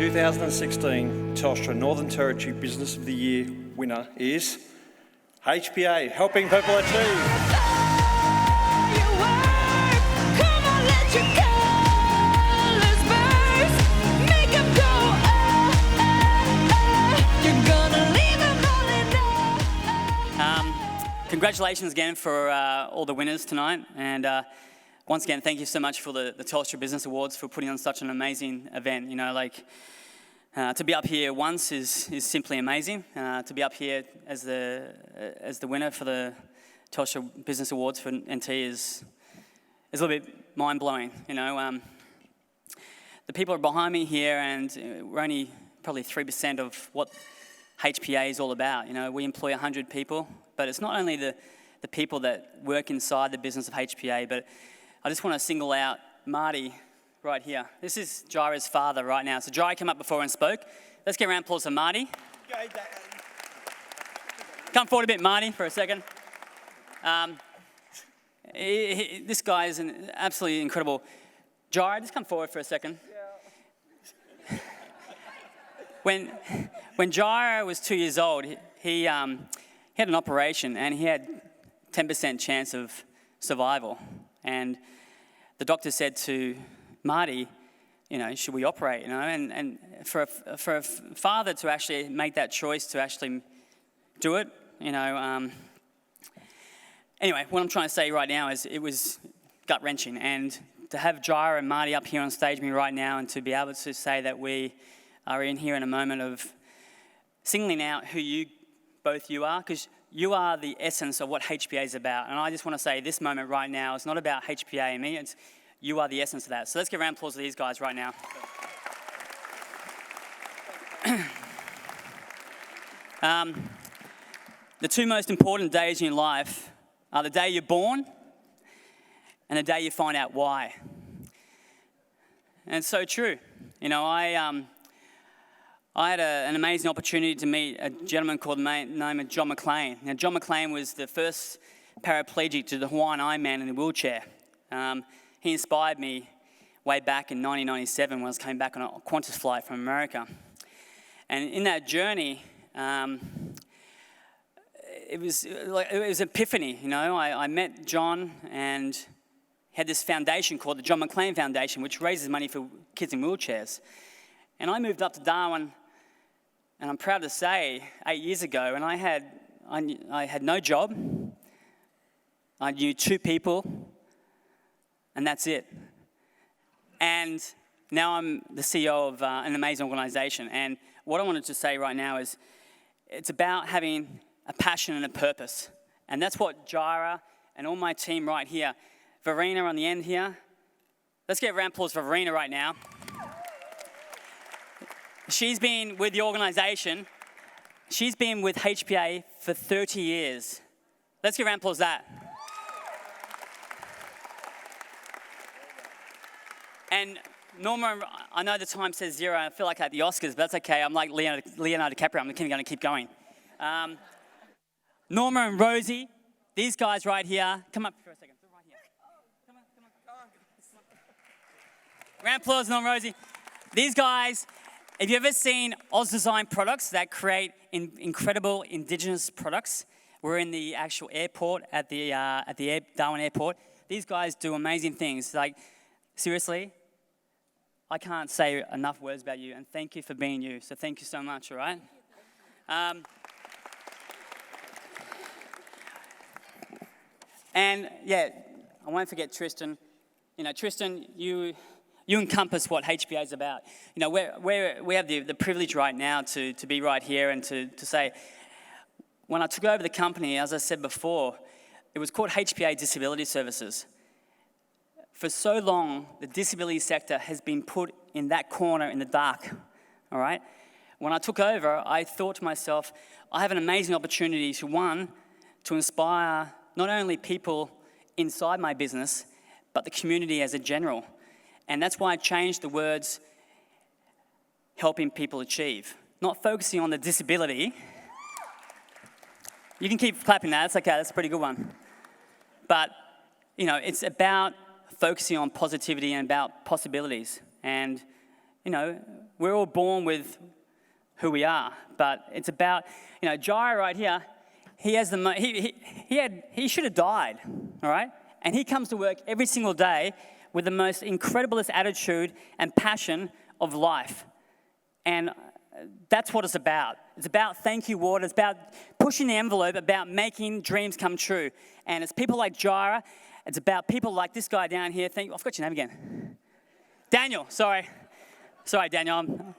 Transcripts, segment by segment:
2016 Telstra Northern Territory Business of the Year winner is HPA, helping people achieve. Congratulations again for all the winners tonight, and once again, thank you so much for the Telstra Business Awards for putting on such an amazing event. You know, like to be up here once is simply amazing. To be up here as the winner for the Telstra Business Awards for NT is a little bit mind blowing. You know, the people are behind me here, and we're only probably 3% of what HPA is all about. You know, we employ 100 people. But it's not only the people that work inside the business of HPA, but I just want to single out Marty right here. This is Jaira's father right now. So Jaira came up before and spoke. Let's get a round of applause for Marty. Come forward a bit, Marty, for a second. This guy is an absolutely incredible. Jaira, just come forward for a second. Yeah. When Jaira was 2 years old, he had an operation and he had 10% chance of survival. And the doctor said to Marty, you know, should we operate? You know, and for a father to actually make that choice to actually do it, you know. Anyway, what I'm trying to say right now is it was gut-wrenching. And to have Jaira and Marty up here on stage with me right now, and to be able to say that we are in here in a moment of singling out who both you are, because you are the essence of what HPA is about. And I just want to say this moment right now, it's not about HPA and me, it's you are the essence of that. So let's give a round of applause to these guys right now. The two most important days in your life are the day you're born and the day you find out why. And it's so true. You know, I had an amazing opportunity to meet a gentleman named John McLean. Now, John McLean was the first paraplegic to the Hawaiian Ironman in a wheelchair. He inspired me way back in 1997 when I was coming back on a Qantas flight from America. And in that journey, it was epiphany. You know, I met John and had this foundation called the John McLean Foundation, which raises money for kids in wheelchairs. And I moved up to Darwin, and I'm proud to say, 8 years ago, and I had no job. I knew 2 people, and that's it. And now I'm the CEO of an amazing organisation. And what I wanted to say right now is, it's about having a passion and a purpose. And that's what Jaira and all my team right here, Verena on the end here. Let's get a round of applause for Verena right now. She's been with the organisation, she's been with HPA for 30 years. Let's give a round of applause for that. And Norma, I know the time says 0, I feel like at the Oscars, but that's okay. I'm like Leonardo DiCaprio, I'm going to keep going. Norma and Rosie, these guys right here, come up for a second. Right here. Come on. Round of applause, Norma and Rosie. These guys. Have you ever seen Oz Design products that create incredible Indigenous products? We're in the actual airport at the Darwin Airport. These guys do amazing things. Like, seriously, I can't say enough words about you, and thank you for being you. So thank you so much, all right? And yeah, I won't forget Tristan. You know, Tristan, you encompass what HPA is about. You know, we have the privilege right now to be right here and to say, when I took over the company, as I said before, it was called HPA Disability Services. For so long, the disability sector has been put in that corner in the dark, all right? When I took over, I thought to myself, I have an amazing opportunity to inspire not only people inside my business, but the community as a general. And that's why I changed the words, helping people achieve. Not focusing on the disability. You can keep clapping that, that's okay, that's a pretty good one. But, you know, it's about focusing on positivity and about possibilities. And, you know, we're all born with who we are, but it's about, Jai right here, he has he should have died, all right? And he comes to work every single day with the most incrediblest attitude and passion of life. And that's what it's about. It's about thank you, Ward. It's about pushing the envelope, about making dreams come true. And it's people like Jira. It's about people like this guy down here. I forgot your name again. Daniel, sorry. Sorry, Daniel.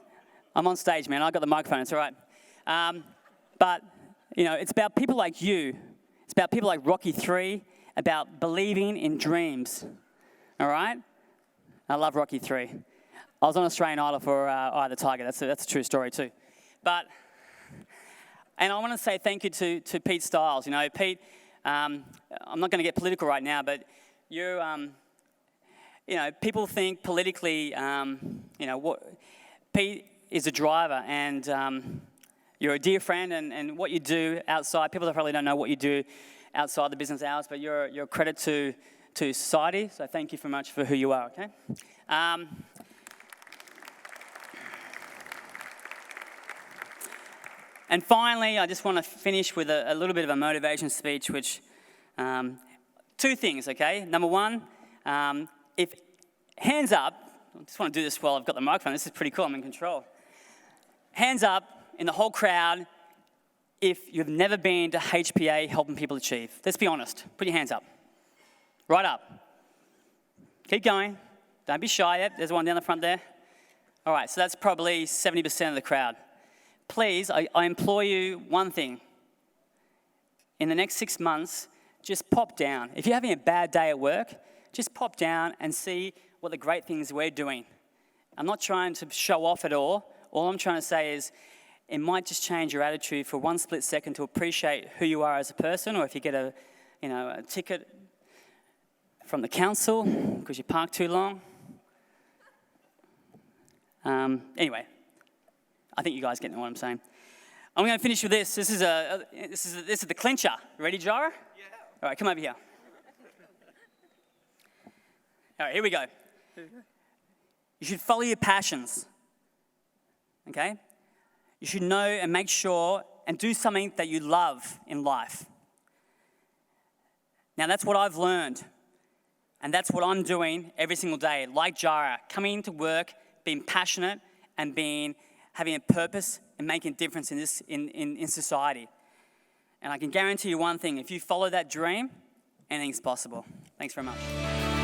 I'm on stage, man. I got the microphone. It's all right. But, it's about people like you. It's about people like Rocky 3, about believing in dreams. All right? I love Rocky 3. I was on Australian Idol for Eye of the Tiger. That's a true story too. And I want to say thank you to Pete Stiles. Pete, I'm not going to get political right now, but you're, people think politically, Pete is a driver, and you're a dear friend, and what you do outside, people probably don't know what you do outside the business hours, but you're a credit to society, so thank you very much for who you are, okay? And finally, I just want to finish with a little bit of a motivation speech, which, two things, okay? Number one, if hands up, I just want to do this while I've got the microphone. This is pretty cool, I'm in control. Hands up in the whole crowd if you've never been to HPA helping people achieve. Let's be honest, put your hands up. Right up. Keep going, don't be shy yet. There's one down the front there. All right, so that's probably 70% of the crowd. Please, I implore you one thing. In the next 6 months, just pop down. If you're having a bad day at work, just pop down and see what the great things we're doing. I'm not trying to show off at all. All I'm trying to say is it might just change your attitude for one split second to appreciate who you are as a person, or if you get a ticket from the council because you parked too long. Anyway. I think you guys get what I'm saying. I'm going to finish with this. This is the clincher. Ready, Jara? Yeah. All right, come over here. All right, here we go. You should follow your passions. Okay? You should know and make sure and do something that you love in life. Now, that's what I've learned. And that's what I'm doing every single day. Like Jara, coming to work, being passionate, and having a purpose and making a difference in society. And I can guarantee you one thing, if you follow that dream, anything's possible. Thanks very much.